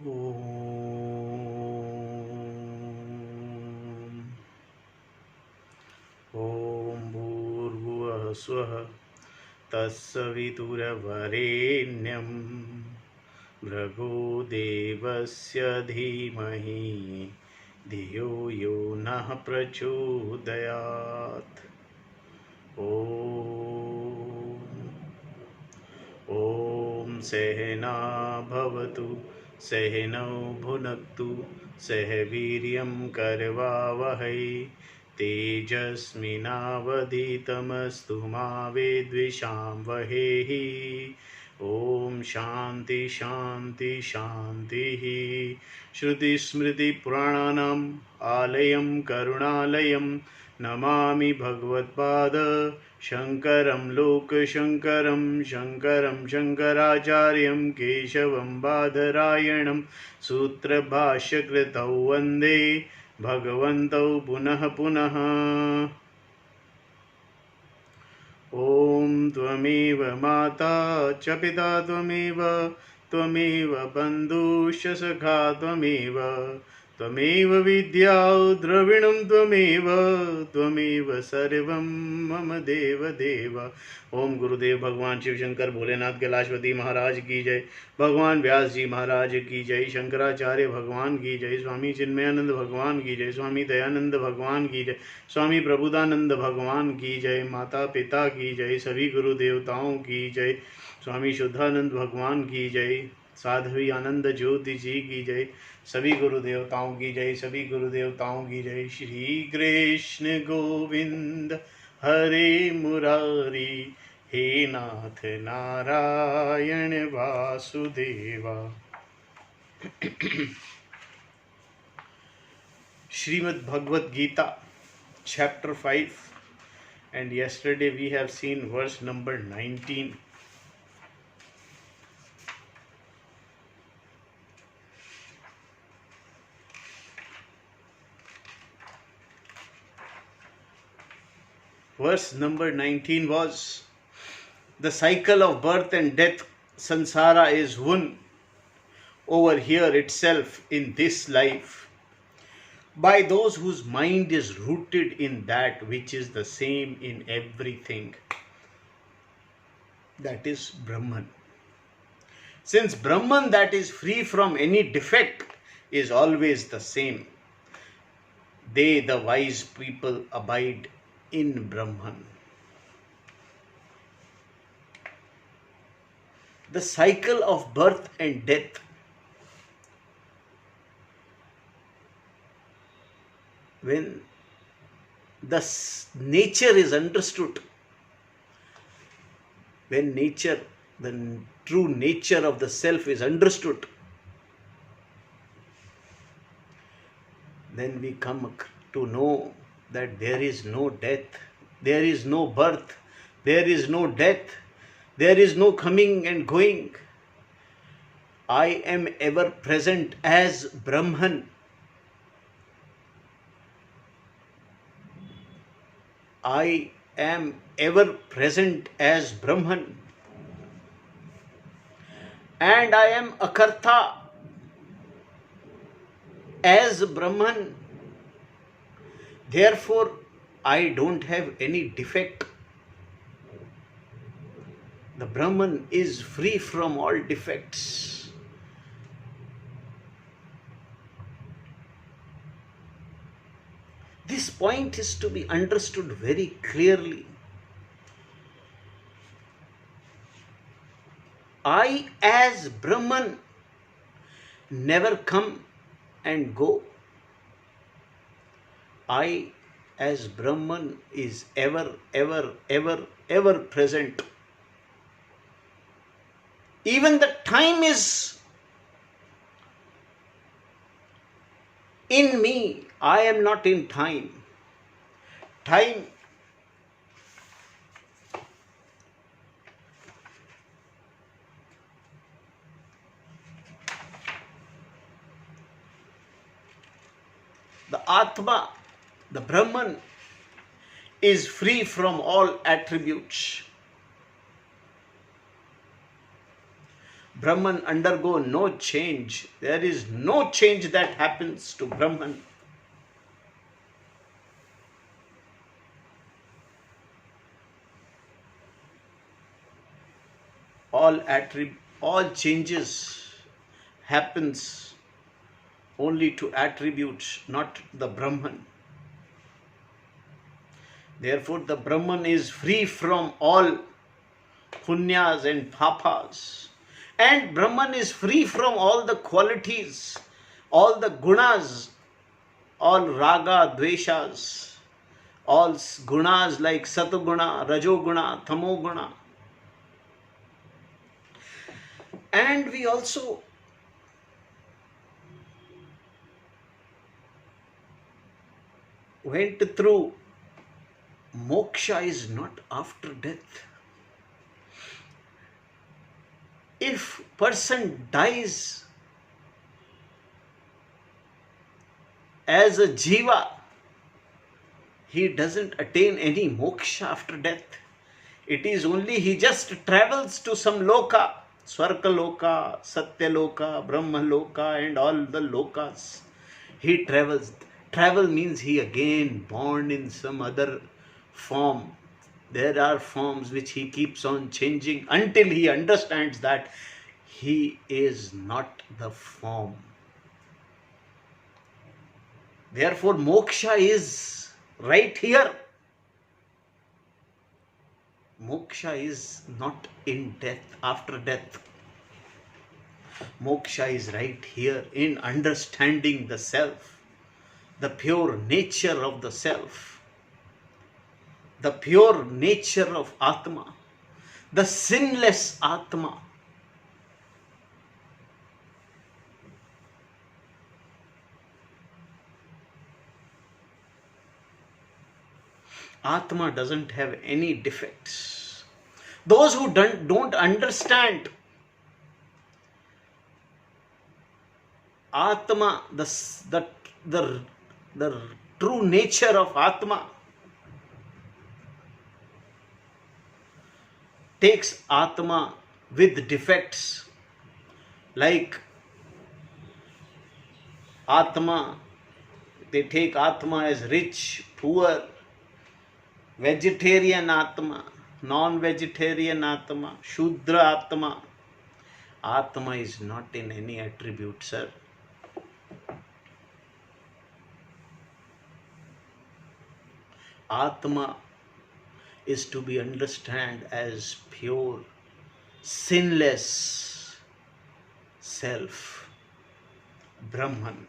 ॐ भूर्भुवः स्वः तत्सवितुर्वरेण्यं भृगो देवस्य धीमहि धियो यो नः प्रचोदयात्। ॐ सहना भवतु सहनौ भुनक्तु सह वीर्यं करवावहै तेजस्विनावधीतमस्तु मा विद्विषावहैः। ॐ शान्ति शान्ति शान्तिः। श्रुतिस्मृतिपुराणानाम् आलयं करुणालयं नमामि भगवत्पाद शङ्करं लोकशङ्करं शङ्करं शङ्कराचार्यं केशवं बादरायणं सूत्रभाष्यकृतौ वन्दे भगवन्तौ पुनः पुनः। ॐ त्वमेव माता च पिता त्वमेव बन्धुश्च सखा त्वमेव विद्या द्रविणं त्वमेव सर्वं मम देव। ओम गुरुदेव भगवान शिव शंकर भोलेनाथ कैलाशपति महाराज की जय। भगवान व्यास जी महाराज की जय। शंकराचार्य भगवान की जय। स्वामी चिन्मयानंद भगवान की जय। स्वामी दयानंद भगवान की जय। स्वामी प्रबुदानंद भगवान की जय। माता पिता की जय। सभी गुरु देवताओं की जय। स्वामी शुद्धानंद भगवान की जय। साध्वी आनंद ज्योति जी की जय। सभी गुरु देवताओं की जय। सभी गुरु देवताओं की जय। श्री कृष्ण गोविंद हरे मुरारी हे नाथ Narayan Vasudeva. Srimad Bhagavad Gita chapter 5, and yesterday we have seen verse number 19. Verse number 19 was, the cycle of birth and death, samsara, is one over here itself in this life by those whose mind is rooted in that which is the same in everything, that is Brahman. Since Brahman, that is free from any defect, is always the same, they, the wise people, abide in Brahman. The cycle of birth and death, when the nature is understood, when nature, the true nature of the self is understood, then we come to know that there is no death, there is no birth, there is no death, there is no coming and going. I am ever present as Brahman. I am ever present as Brahman. And I am Akarta as Brahman. Therefore, I don't have any defect. The Brahman is free from all defects. This point is to be understood very clearly. I as Brahman never come and go. I as Brahman is ever present. Even the time is in me. I am not in time. Time the Atma, the Brahman, is free from all attributes. Brahman undergo no change. There is no change that happens to Brahman. All changes happens only to attributes, not the Brahman. Therefore, the Brahman is free from all punyas and papas. And Brahman is free from all the qualities, all the gunas, all raga, dveshas, all gunas like satoguna, rajoguna, tamoguna. And we also went through moksha is not after death. If person dies as a jiva, he doesn't attain any moksha after death. It is only he just travels to some loka, Swarga loka, Satya loka, Brahma loka and all the lokas. He travels. Travel means he again born in some other form. There are forms which he keeps on changing until he understands that he is not the form. Therefore, moksha is right here. Moksha is not in death, after death. Moksha is right here in understanding the self, the pure nature of the self, the pure nature of Atma, the sinless Atma. Atma doesn't have any defects. Those who don't understand Atma, the true nature of Atma, takes Atma with defects, like Atma, they take Atma as rich, poor, vegetarian Atma, non-vegetarian Atma, Shudra Atma. Atma is not in any attribute, sir. Atma is to be understood as pure, sinless self, Brahman.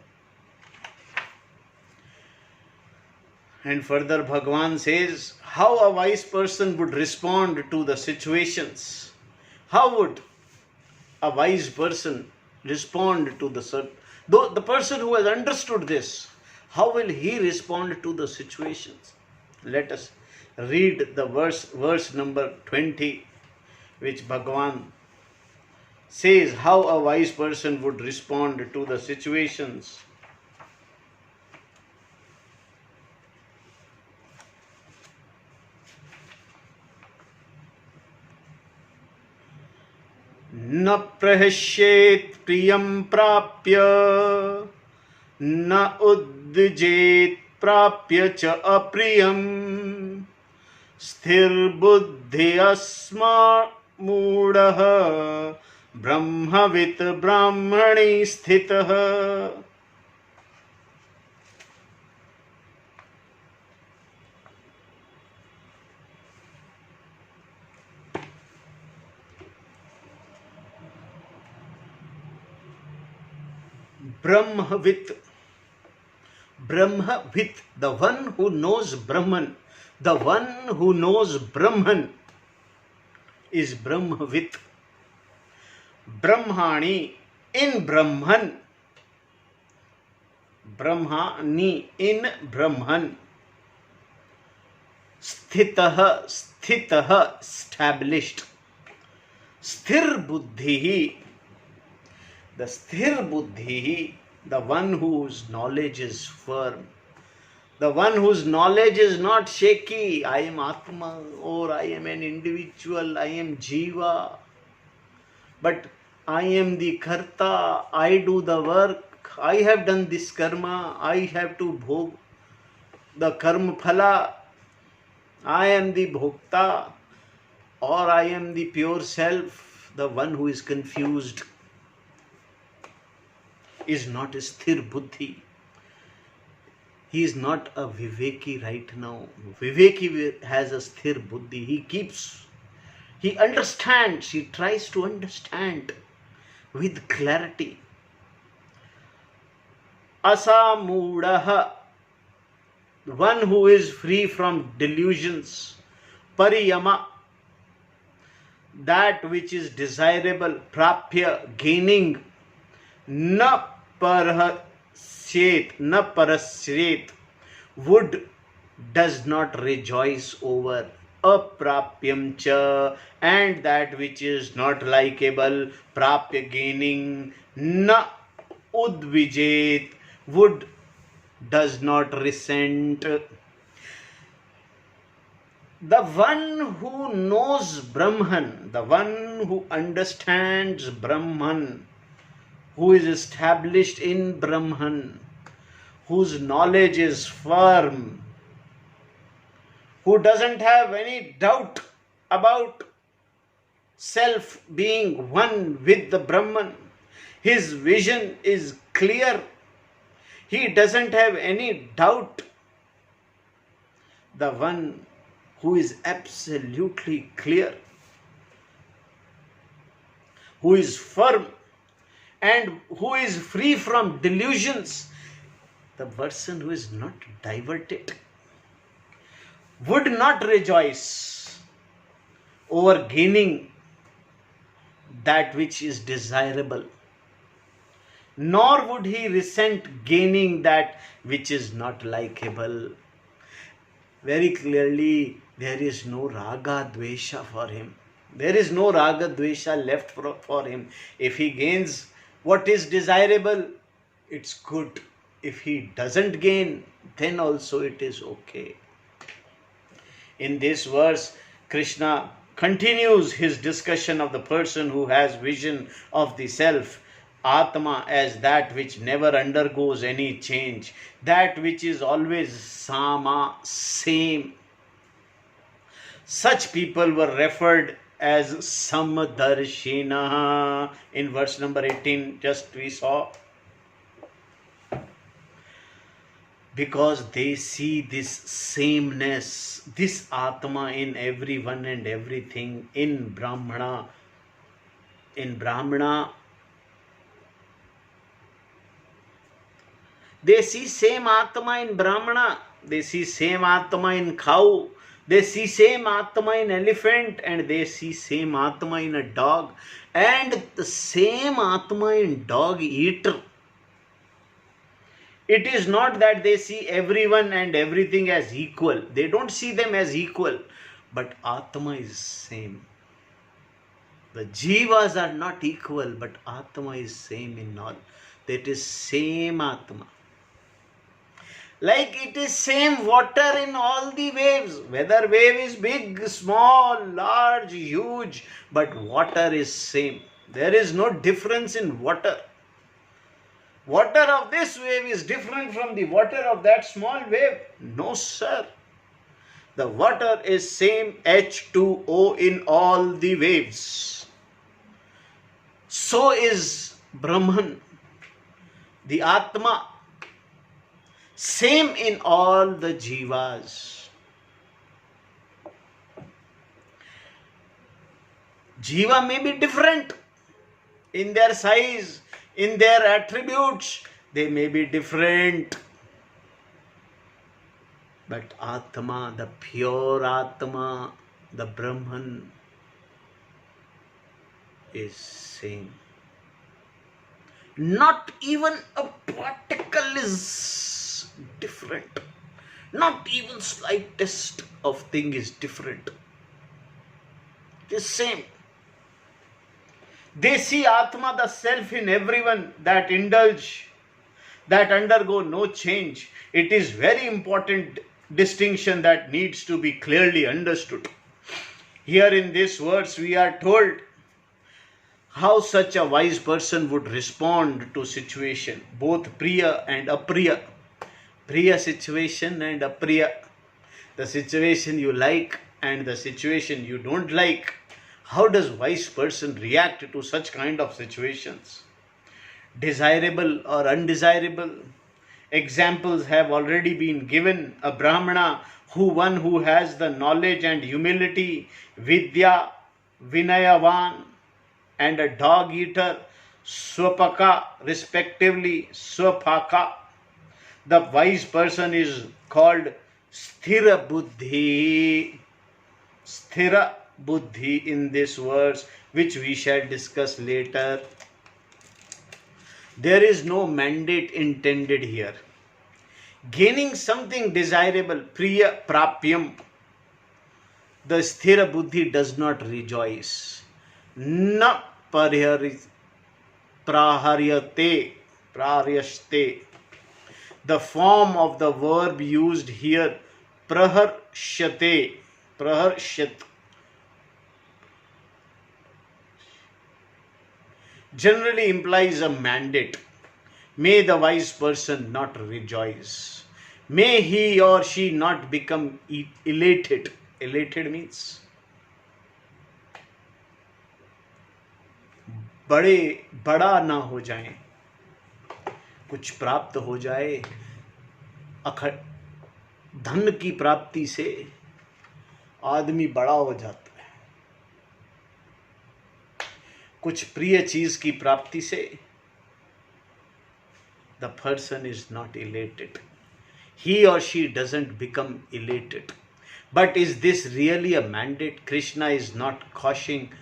And further Bhagavan says, how a wise person would respond to the situations. How would a wise person respond to the person who has understood this, how will he respond to the situations? Let us read the verse number 20, which Bhagavan says how a wise person would respond to the situations. न प्रहस्येत् प्रियं प्राप्य न उद्विजेत् प्राप्य च अप्रियं स्थिरबुद्धिरस्मा मूढ़ः ब्रह्मवित् ब्राह्मणे स्थितः. Brahmavit, the one who knows Brahman, the one who knows Brahman is Brahmavit. Brahmani, in Brahman. Brahmani, in Brahman. Sthitah, established. Sthir buddhi, the sthir buddhi, the one whose knowledge is firm, the one whose knowledge is not shaky. I am Atma, or I am an individual, I am Jiva. But I am the karta, I do the work, I have done this karma, I have to bhog the karma phala, I am the bhokta, or I am the pure self. The one who is confused is not a sthir buddhi. He is not a viveki right now. Viveki has a sthir buddhi. He understands, he tries to understand with clarity. Asamudaha, one who is free from delusions. Pariyama, that which is desirable. Prapya, gaining. Na parasyet, would, does not rejoice over. Aprapyam cha, and that which is not likable. Prapya, gaining. Na udvijet, would, does not resent. The one who knows Brahman, the one who understands Brahman, who is established in Brahman, whose knowledge is firm, who doesn't have any doubt about self being one with the Brahman. His vision is clear. He doesn't have any doubt. The one who is absolutely clear, who is firm, and who is free from delusions, the person who is not diverted, would not rejoice over gaining that which is desirable, nor would he resent gaining that which is not likable. Very clearly, there is no raga dvesha for him. There is no raga dvesha left for him. If he gains what is desirable, it's good. If he doesn't gain, then also it is okay. In this verse, Krishna continues his discussion of the person who has vision of the self, Atma, as that which never undergoes any change, that which is always sama, same. Such people were referred as Samdarshina. In verse number 18, just we saw. Because they see this sameness, this Atma in everyone and everything, in Brahmana. In Brahmana, they see same Atma in Brahmana, they see same Atma in cow, they see same Atma in elephant, and they see same Atma in a dog, and the same Atma in dog eater. It is not that they see everyone and everything as equal. They don't see them as equal, but Atma is same. The Jivas are not equal, but Atma is same in all. That is same Atma. Like it is same water in all the waves. Whether wave is big, small, large, huge, but water is same. There is no difference in water. Water of this wave is different from the water of that small wave. No, sir. The water is same H2O in all the waves. So is Brahman, the Atma, same in all the Jivas. Jiva may be different in their size, in their attributes, they may be different. But Atma, the pure Atma, the Brahman, is same. Not even a particle is different. Not even slightest of thing is different. It is same. They see Atma, the self in everyone, that indulge, that undergo no change. It is very important distinction that needs to be clearly understood. Here in this verse we are told how such a wise person would respond to situation, both priya and apriya. Priya situation and apriya, the situation you like and the situation you don't like. How does wise person react to such kind of situations? Desirable or undesirable? Examples have already been given. A brahmana, one who has the knowledge and humility, vidya, vinayavan, and a dog eater, swapaka, respectively, swapaka. The wise person is called sthira buddhi. Sthira buddhi in this verse, which we shall discuss later. There is no mandate intended here. Gaining something desirable, priya prapyam, the sthira buddhi does not rejoice. Na praharyate, praharyaste. The form of the verb used here, praharshate, praharshat, generally implies a mandate. May the wise person not rejoice. May he or she not become elated. Elated means बड़ा ना हो जाए, कुछ प्राप्त हो जाए। धन की प्राप्ति से आदमी बड़ा हो जाता है, कुछ प्रिय चीज की प्राप्ति से the person is not elated. He or she doesn't become elated. But is this really a mandate? Krishna is not cautioning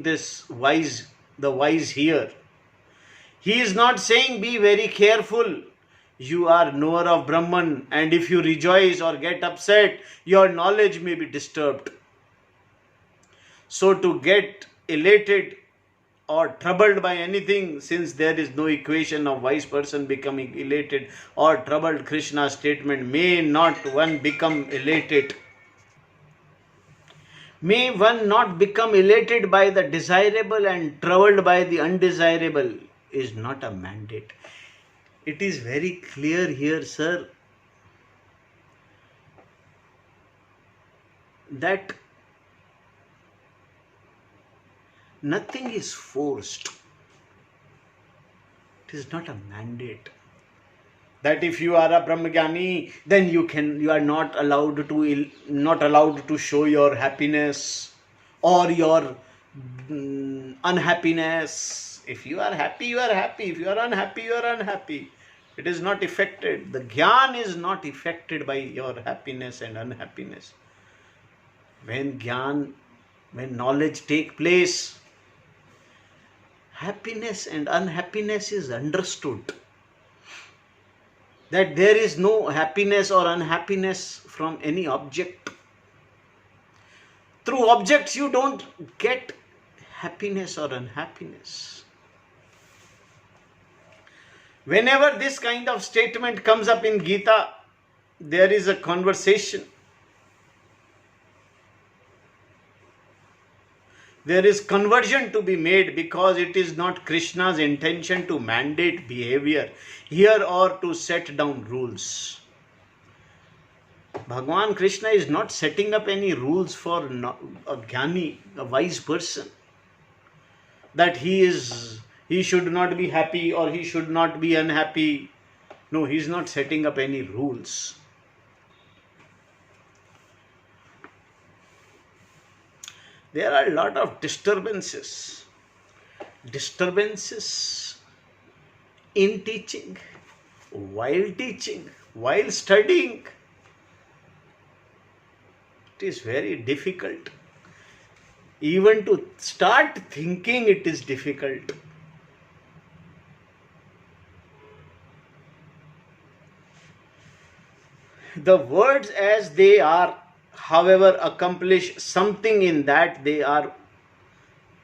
the wise here. He is not saying be very careful. You are knower of Brahman, and if you rejoice or get upset, your knowledge may be disturbed. So to get elated or troubled by anything, since there is no equation of wise person becoming elated or troubled, Krishna's statement, may not one become elated. May one not become elated by the desirable and troubled by the undesirable is not a mandate. It is very clear here, sir, that nothing is forced. It is not a mandate. That if you are a Brahmajnani, then you are not allowed to show your happiness or your unhappiness. If you are happy, you are happy. If you are unhappy, you are unhappy. It is not affected. The Gyan is not affected by your happiness and unhappiness. When knowledge take place, happiness and unhappiness is understood. That there is no happiness or unhappiness from any object. Through objects you don't get happiness or unhappiness. Whenever this kind of statement comes up in Gita, there is a conversation. There is conversion to be made, because it is not Krishna's intention to mandate behavior here or to set down rules. Bhagwan Krishna is not setting up any rules for a jnani, a wise person, that he should not be happy or he should not be unhappy. No, he is not setting up any rules. There are a lot of disturbances in teaching, while studying. It is very difficult. Even to start thinking, it is difficult. The words as they are, however, accomplish something in that they are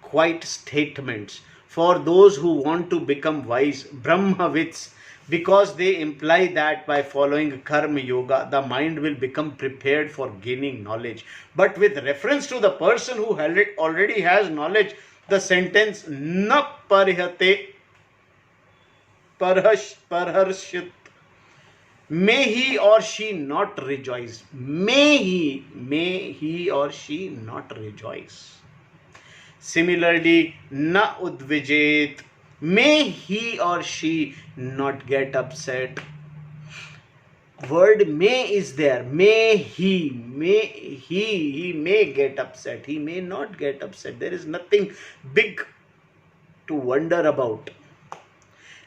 quite statements. For those who want to become wise, Brahmavits, because they imply that by following karma yoga, the mind will become prepared for gaining knowledge. But with reference to the person who already has knowledge, the sentence na parhyate parharshit, may he or she not rejoice. May he or she not rejoice. Similarly, na udvijet, may he or she not get upset. Word may is there. He may get upset. He may not get upset. There is nothing big to wonder about.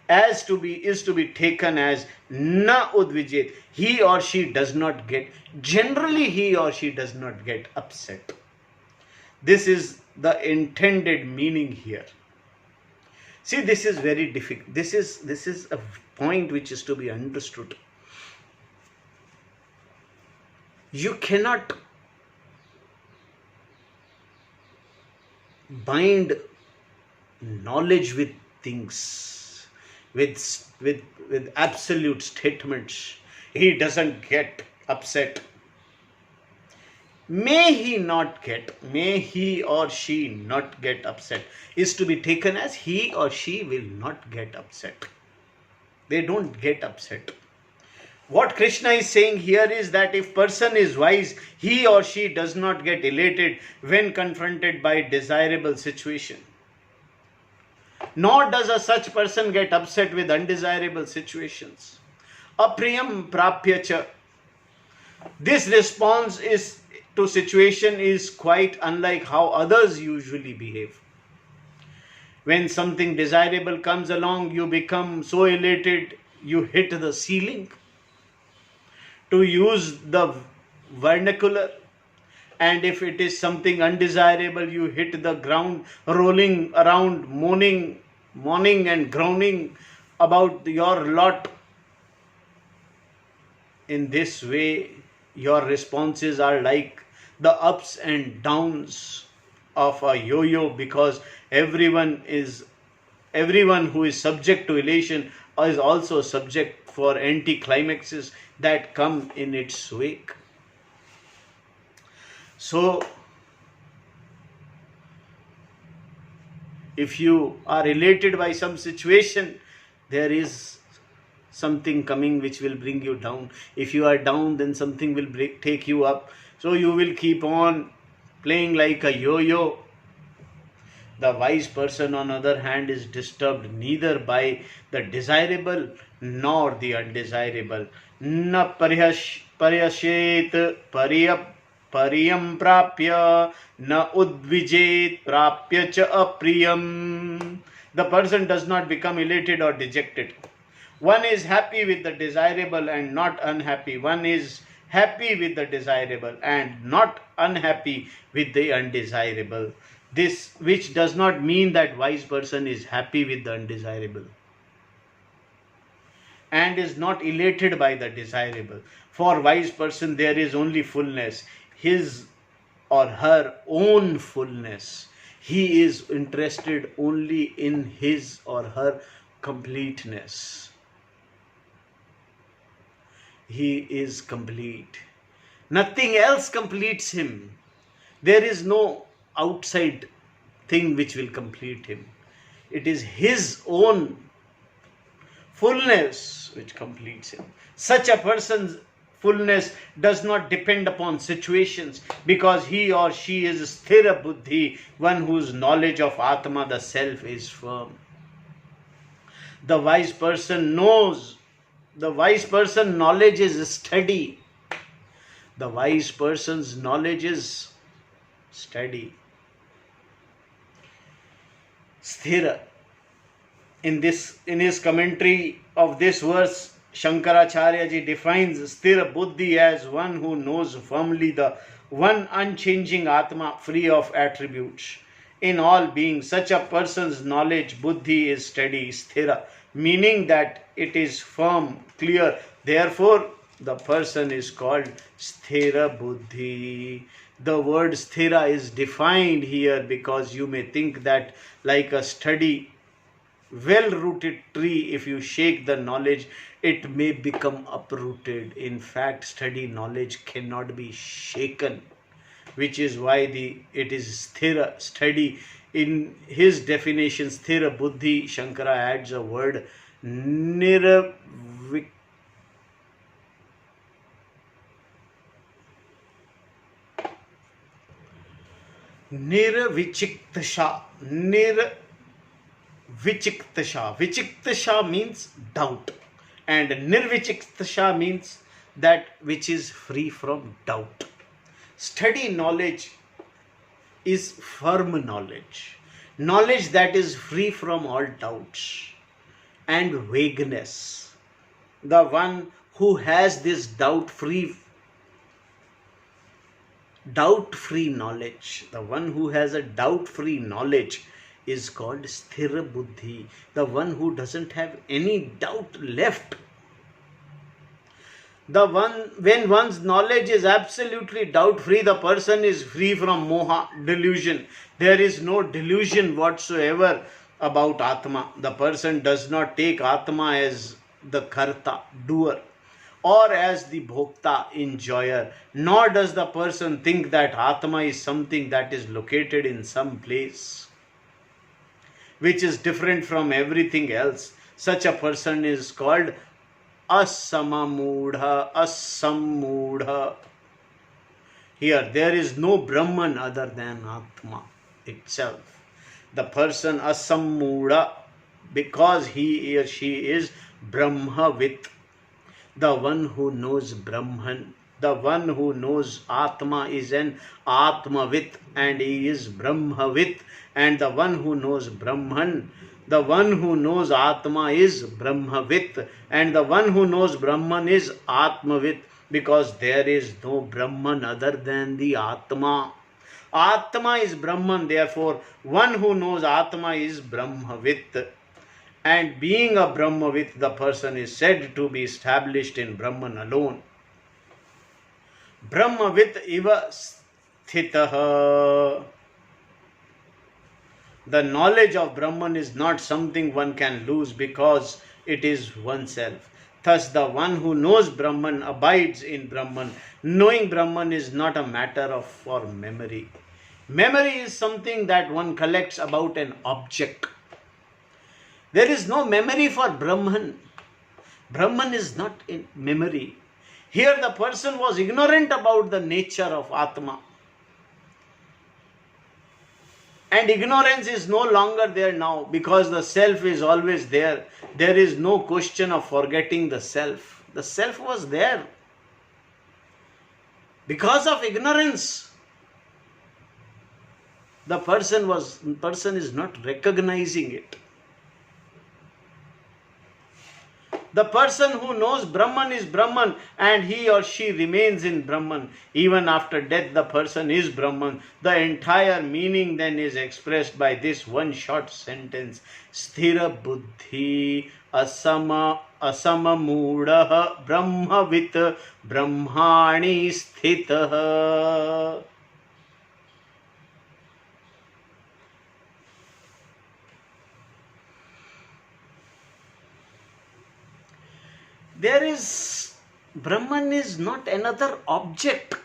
Is to be taken as na udvijet. He or she does not get. Generally, he or she does not get upset. This is the intended meaning here. See, this is very difficult. This is a point which is to be understood. You cannot bind knowledge with things, with absolute statements. He doesn't get upset. May he or she not get upset is to be taken as he or she will not get upset. They don't get upset. What Krishna is saying here is that if person is wise, he or she does not get elated when confronted by desirable situation. Nor does a such person get upset with undesirable situations. Apriyam prapyacha. This response to situation is quite unlike how others usually behave. When something desirable comes along, you become so elated, you hit the ceiling. To use the vernacular, and if it is something undesirable, you hit the ground, rolling around, moaning and groaning about your lot. In this way, your responses are like the ups and downs of a yo-yo, because everyone who is subject to elation is also subject for anti-climaxes that come in its wake. So, if you are elated by some situation, there is something coming which will bring you down. If you are down, then something will take you up. So you will keep on playing like a yo-yo. The wise person, on the other hand, is disturbed neither by the desirable nor the undesirable. Na paryashet pariyam prapya na udvijet prapya cha apriyam. The person does not become elated or dejected. One is happy with the desirable and not unhappy. One is happy with the desirable and not unhappy with the undesirable. This, which does not mean that wise person is happy with the undesirable and is not elated by the desirable. For wise person, there is only fullness, his or her own fullness. He is interested only in his or her completeness. He is complete. Nothing else completes him. There is no outside thing which will complete him. It is his own fullness which completes him. Such a person's fullness does not depend upon situations, because he or she is sthira buddhi, one whose knowledge of Atma, the self, is firm. The wise person knows. The wise person knowledge is steady. The wise person's knowledge is steady. Sthira. In his commentary of this verse, Shankaracharya ji defines sthira buddhi as one who knows firmly the one unchanging Atma, free of attributes. In all beings, such a person's knowledge, buddhi, is steady, sthira, meaning that it is firm, clear. Therefore, the person is called sthira buddhi. The word sthira is defined here because you may think that like a steady well-rooted tree, if you shake the knowledge, it may become uprooted. In fact, study knowledge cannot be shaken, which is why it is sthira study. In his definition, sthira buddhi, Shankara adds a word niravik nirvichiktasha. Vichiktasha means doubt, and nirvichiktasha means that which is free from doubt. Study knowledge is firm knowledge, knowledge that is free from all doubts and vagueness. The one who has this doubt-free knowledge, the one who has a doubt-free knowledge is called sthira buddhi, the one who doesn't have any doubt left. The one, when one's knowledge is absolutely doubt-free, the person is free from moha, delusion. There is no delusion whatsoever about Atma. The person does not take Atma as the karta, doer, or as the bhokta, enjoyer, nor does the person think that Atma is something that is located in some place which is different from everything else. Such a person is called asammudha. Here, there is no Brahman other than Atma itself. The person asammudha, because he or she is Brahmavit, the one who knows Brahman. The one who knows Atma is an Atmavit, and he is Brahmavit. And the one who knows Brahman, the one who knows Atma is Brahmavit, and the one who knows Brahman is Atmavit, because there is no Brahman other than the Atma. Atma is Brahman, therefore one who knows Atma is Brahmavit. And being a Brahmavit, the person is said to be established in Brahman alone. Brahmavit iva sthitah. The knowledge of Brahman is not something one can lose because it is oneself. Thus, the one who knows Brahman abides in Brahman. Knowing Brahman is not a matter for memory. Memory is something that one collects about an object. There is no memory for Brahman. Brahman is not in memory. Here the person was ignorant about the nature of Atma. And ignorance is no longer there now because the self is always there. There is no question of forgetting the self. The self was there. Because of ignorance, the person is not recognizing it. The person who knows Brahman is Brahman, and he or she remains in Brahman. Even after death, the person is Brahman. The entire meaning then is expressed by this one short sentence. Sthira buddhi asamamoodah brahmavit brahmani sthitah. Brahman is not another object.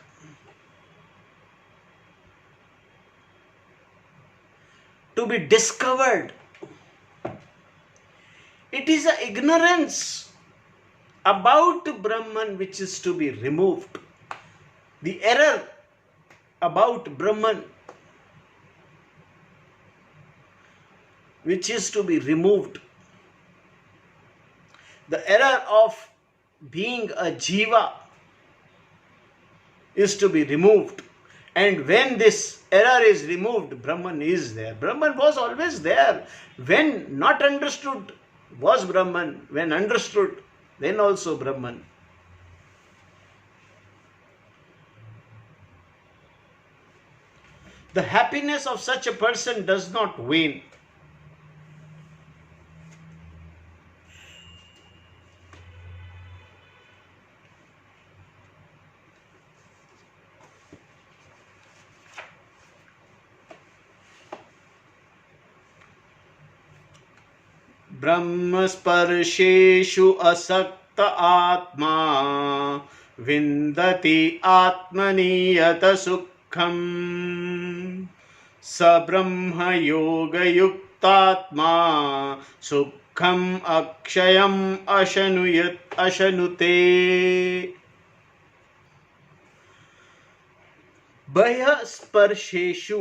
To be discovered. It is an ignorance about Brahman which is to be removed. The error about Brahman which is to be removed. The error of being a jiva is to be removed. And when this error is removed, Brahman is there. Brahman was always there. When not understood was Brahman. When understood, then also Brahman. The happiness of such a person does not wane. ब्रह्मस्पर्शेषु असक्त आत्मा विन्दति आत्मनीयत सुखम् स ब्रह्मयोगयुक्तात्मा सुखम् अक्षयम् अशनुते स्पर्शेषु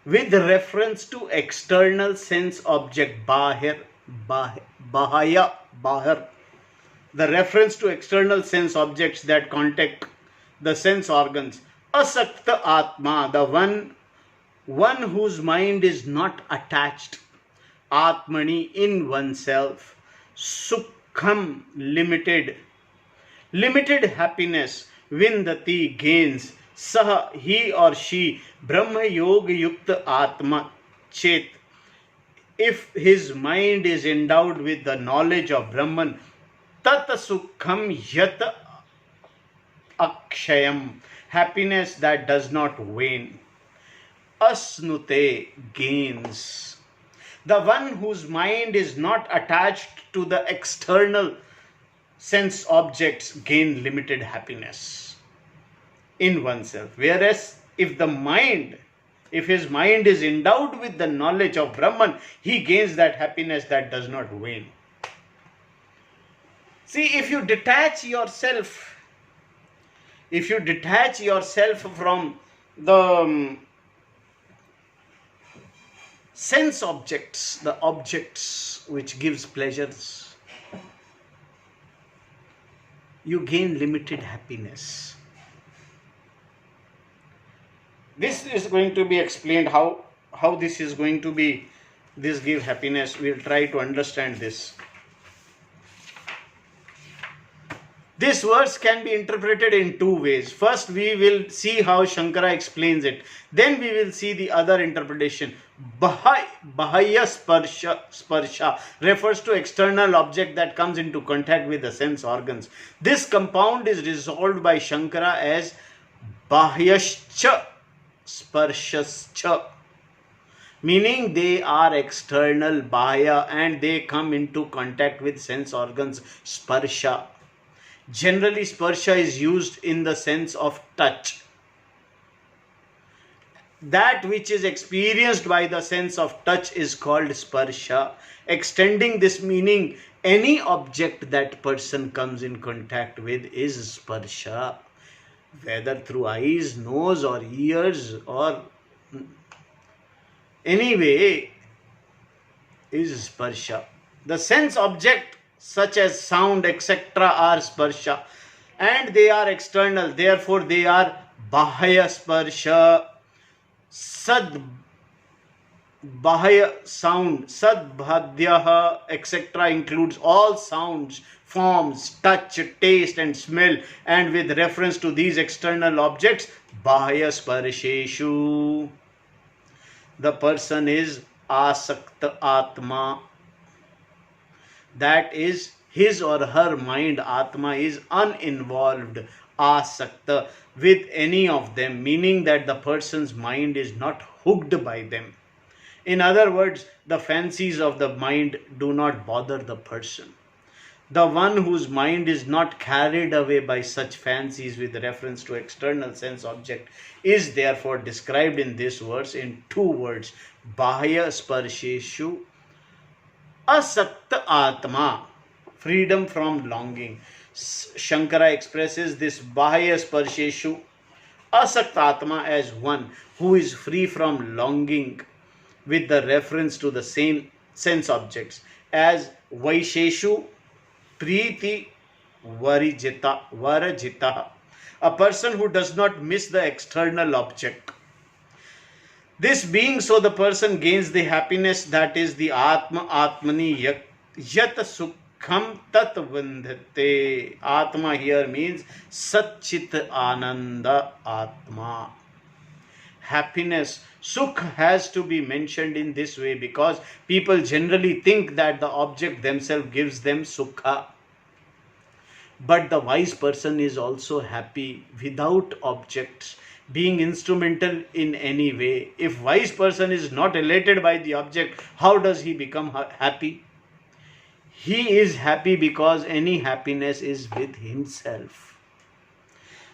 with reference to external sense object bahir, bahaya, the reference to external sense objects that contact the sense organs. Asakta atma, the one whose mind is not attached, atmani, in oneself, sukham, limited happiness, vindati, gains, sah, he or she, brahma yoga yukta atma chet, if his mind is endowed with the knowledge of Brahman, tat sukham yat akshayam, happiness that does not wane, asnute, gains. The one whose mind is not attached to the external sense objects gain limited happiness in oneself. Whereas if his mind is endowed with the knowledge of Brahman, he gains that happiness that does not wane. See, if you detach yourself from the sense objects, the objects which gives pleasures, you gain limited happiness. This is going to be explained how this is going to be, this give happiness. We'll try to understand this. This verse can be interpreted in two ways. First, we will see how Shankara explains it. Then we will see the other interpretation. Bahaya sparsha refers to external object that comes into contact with the sense organs. This compound is resolved by Shankara as bahyascha sparshascha, meaning they are external, bahya, and they come into contact with sense organs, sparsha. Generally, sparsha is used in the sense of touch. That which is experienced by the sense of touch is called sparsha. Extending this meaning, any object that person comes in contact with is sparsha, whether through eyes, nose, or ears, or anyway, is sparsha. The sense object such as sound, etc. are sparsha, and they are external, therefore they are bahaya sparsha. Sad bahaya sound, sad bhadyaha, etc. includes all sounds, forms, touch, taste and smell, and with reference to these external objects, bahaya sparsheshu, the person is asakta atma. That is, his or her mind, atma, is uninvolved, asakta, with any of them, meaning that the person's mind is not hooked by them. In other words, the fancies of the mind do not bother the person. The one whose mind is not carried away by such fancies with reference to external sense object is therefore described in this verse in two words, bahya sparsheshu asakta atma, freedom from longing. Shankara expresses this bahya sparsheshu asakta atma as one who is free from longing with the reference to the same sense objects, as vaisheshu priti varajita, a person who does not miss the external object. This being so, the person gains the happiness that is the atma atmani yat sukham tat vindhate. Atma here means satchit ananda atma. Happiness, sukh, has to be mentioned in this way because people generally think that the object themselves gives them sukha. But the wise person is also happy without objects, being instrumental in any way. If wise person is not elated by the object, how does he become happy? He is happy because any happiness is with himself.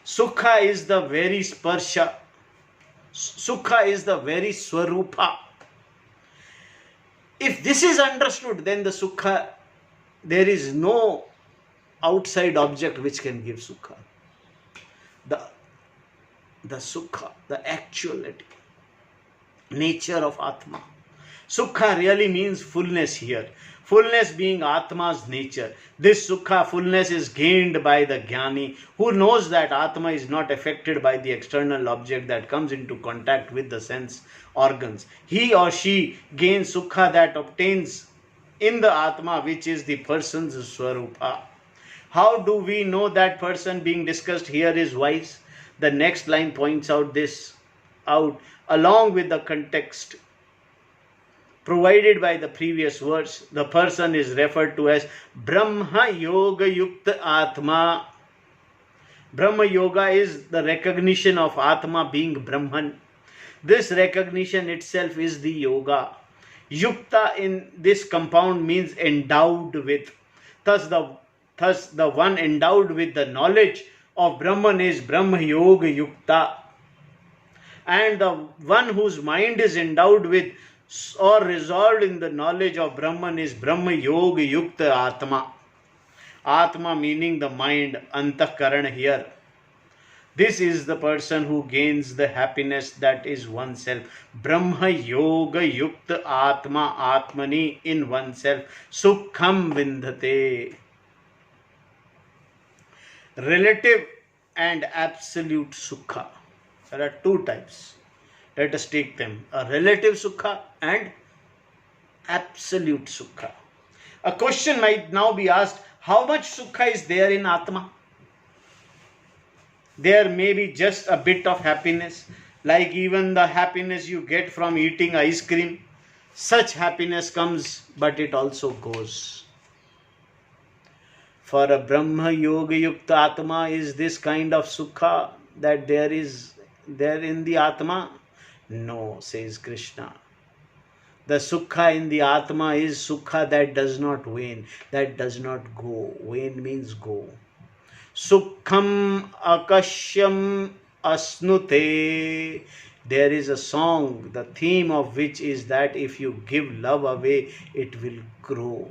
Sukha is the very sparsha. Sukha is the very swarupa. If this is understood, then the sukha, there is no outside object which can give sukha. The sukha, the actuality, nature of Atma. Sukha really means fullness here. Fullness being Atma's nature. This sukha, fullness, is gained by the jnani who knows that Atma is not affected by the external object that comes into contact with the sense organs. He or she gains sukha that obtains in the Atma, which is the person's swarupa. How do we know that person being discussed here is wise? The next line points out this out along with the context provided by the previous verse. The person is referred to as Brahma Yoga Yukta Atma. Brahma Yoga is the recognition of Atma being Brahman. This recognition itself is the yoga. Yukta in this compound means endowed with. Thus the one endowed with the knowledge of Brahman is Brahma Yoga Yukta. And the one whose mind is endowed with or resolved in the knowledge of Brahman is Brahma Yoga Yukta Atma. Atma meaning the mind, Antahkarana here. This is the person who gains the happiness that is oneself. Brahma Yoga Yukta Atma Atmani, in oneself. Sukham Vindhate. Relative and absolute sukha. There are two types. Let us take them. A relative sukha and absolute sukha. A question might now be asked, how much sukha is there in Atma? There may be just a bit of happiness, like even the happiness you get from eating ice cream. Such happiness comes, but it also goes. For a Brahma Yoga Yukta Atma, is this kind of sukha that there in the Atma? No, says Krishna. The sukha in the Atma is sukha that does not wane, that does not go. Wane means go. Sukham akashyam asnute. There is a song, the theme of which is that if you give love away, it will grow.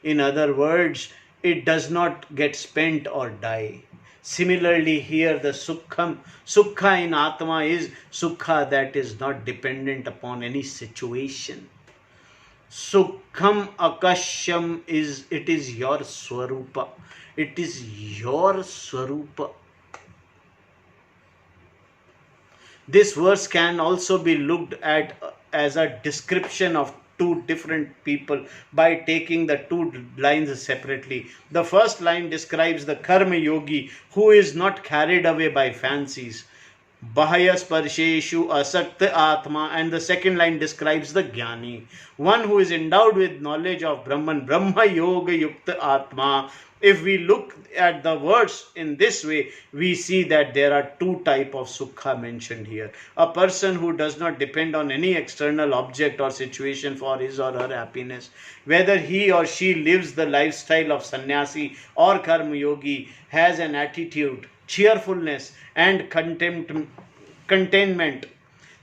In other words, it does not get spent or die. Similarly, here the sukha in Atma is sukha that is not dependent upon any situation. Sukham akashyam it is your swarupa. It is your swarupa. This verse can also be looked at as a description of two different people by taking the two lines separately. The first line describes the karma yogi who is not carried away by fancies. Bahaya sparsheshu asakta atma, and the second line describes the jnani, one who is endowed with knowledge of Brahman, Brahma Yoga Yukta Atma. If we look at the words in this way, we see that there are two types of sukha mentioned here. A person who does not depend on any external object or situation for his or her happiness. Whether he or she lives the lifestyle of sannyasi or karma yogi, has an attitude, cheerfulness and contentment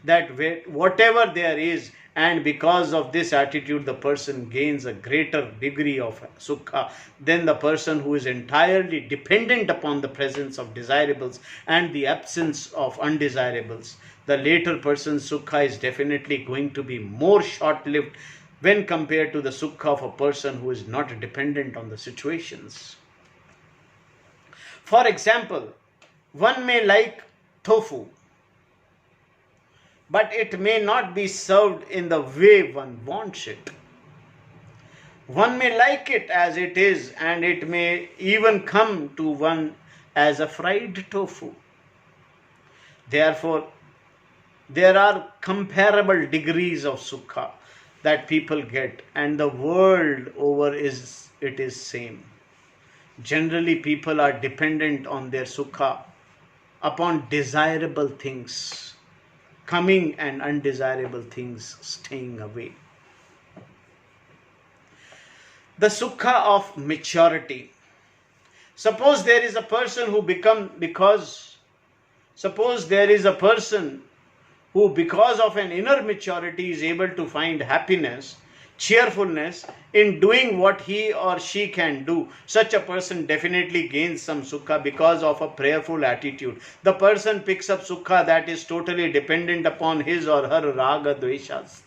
that whatever there is, and because of this attitude the person gains a greater degree of sukha than the person who is entirely dependent upon the presence of desirables and the absence of undesirables. The later person's sukha is definitely going to be more short-lived when compared to the sukha of a person who is not dependent on the situations. For example, one may like tofu, but it may not be served in the way one wants it. One may like it as it is, and it may even come to one as a fried tofu. Therefore, there are comparable degrees of sukha that people get, and the world over is same. Generally, people are dependent on their sukha upon desirable things coming and undesirable things staying away. The sukha of maturity. Suppose there is a person who because of an inner maturity is able to find happiness, cheerfulness in doing what he or she can do. Such a person definitely gains some sukha because of a prayerful attitude. The person picks up sukha that is totally dependent upon his or her raga dveshas.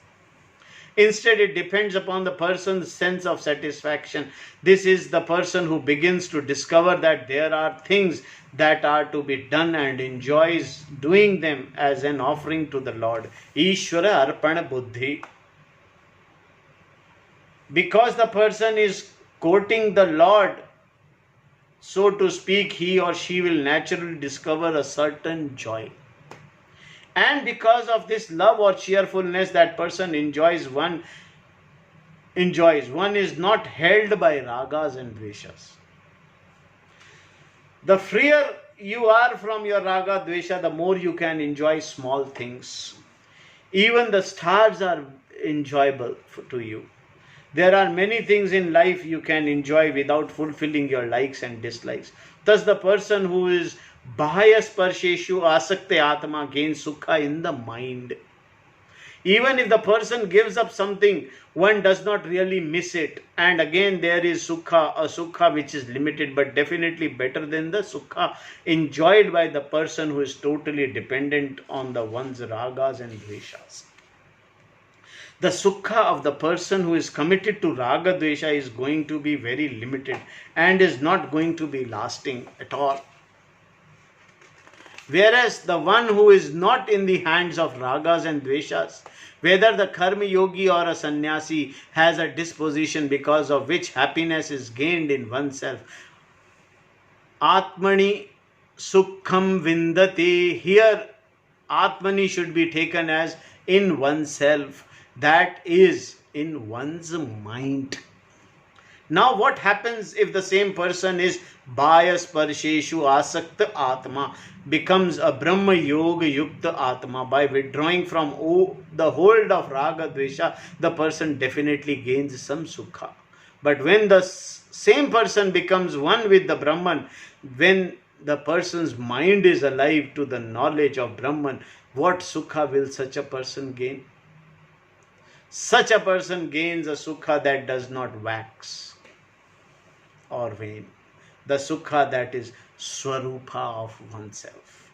Instead, it depends upon the person's sense of satisfaction. This is the person who begins to discover that there are things that are to be done and enjoys doing them as an offering to the Lord. Ishvara Arpana Buddhi. Because the person is courting the Lord, so to speak, he or she will naturally discover a certain joy. And because of this love or cheerfulness that person enjoys, one is not held by ragas and dveshas. The freer you are from your raga dvesha, the more you can enjoy small things. Even the stars are enjoyable to you. There are many things in life you can enjoy without fulfilling your likes and dislikes. Thus, the person who is bahaya sparsheshu asakte atma gains sukha in the mind. Even if the person gives up something, one does not really miss it. And again, there is a sukha which is limited, but definitely better than the sukha enjoyed by the person who is totally dependent on the one's ragas and dveshas. The sukha of the person who is committed to raga dvesha is going to be very limited and is not going to be lasting at all. Whereas the one who is not in the hands of ragas and dveshas, whether the karma yogi or a sannyasi, has a disposition because of which happiness is gained in oneself. Atmani sukham vindati. Here, Atmani should be taken as in oneself. That is in one's mind. Now, what happens if the same person is bias parsheshu asakta atma, becomes a Brahma Yoga Yukta Atma? By withdrawing from the hold of Raga Dvesha, the person definitely gains some sukha. But when the same person becomes one with the Brahman, when the person's mind is alive to the knowledge of Brahman, what sukha will such a person gain? Such a person gains a sukha that does not wax or wane. The sukha that is swarupa of oneself.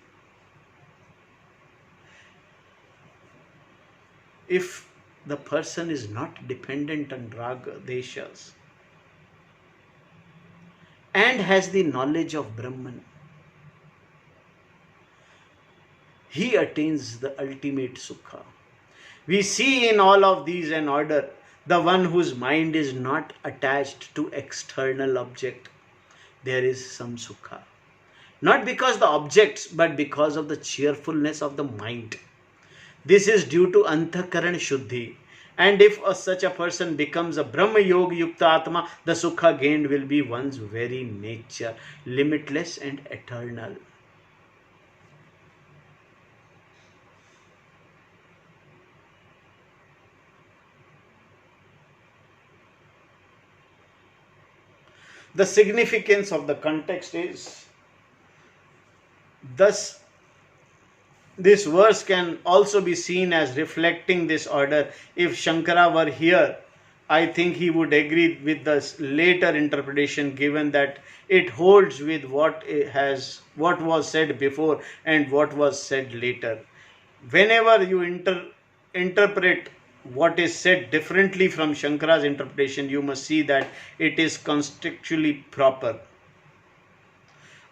If the person is not dependent on raga deshas and has the knowledge of Brahman, he attains the ultimate sukha. We see in all of these an order. The one whose mind is not attached to external object, there is some sukha. Not because the objects, but because of the cheerfulness of the mind. This is due to antakaran shuddhi. And if such a person becomes a Brahma Yoga Yukta Atma, the sukha gained will be one's very nature, limitless and eternal. The significance of the context is, thus, this verse can also be seen as reflecting this order. If Shankara were here, I think he would agree with the later interpretation, given that it holds with what was said before and what was said later. Whenever you interpret what is said differently from Shankara's interpretation, you must see that it is contextually proper.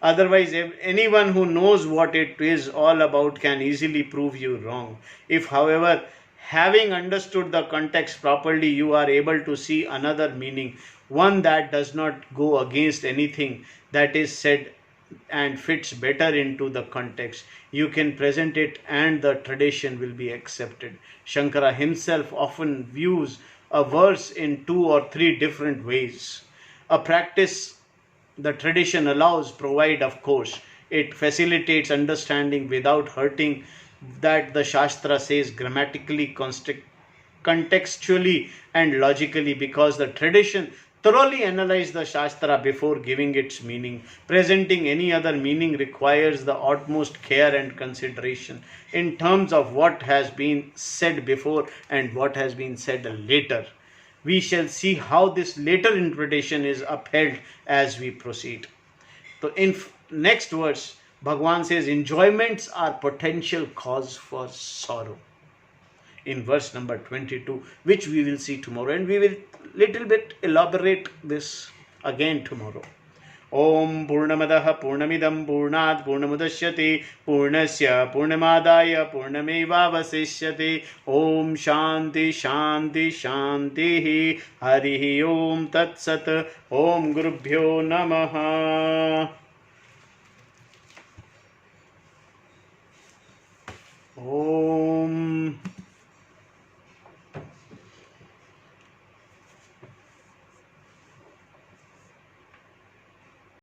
Otherwise, anyone who knows what it is all about can easily prove you wrong. If, however, having understood the context properly, you are able to see another meaning, one that does not go against anything that is said and fits better into the context, you can present it and the tradition will be accepted. Shankara himself often views a verse in 2 or 3 different ways. A practice the tradition allows provide, of course. It facilitates understanding without hurting, that the Shastra says grammatically, contextually, and logically, because the tradition thoroughly analyzed the Shastra before giving its meaning. Presenting any other meaning requires the utmost care and consideration in terms of what has been said before and what has been said later. We shall see how this later interpretation is upheld as we proceed. So in next verse, Bhagwan says enjoyments are potential cause for sorrow. In verse number 22, which we will see tomorrow, and we will little bit elaborate this again tomorrow. Om Purnamadaha Purnamidam Purnat Purnamudashyate Purnasya Purnamadaya Purnamevavasishyate. Om Shanti Shanti Shanti. Harihi Om Tat Sat. Om Gurubhyo Namaha.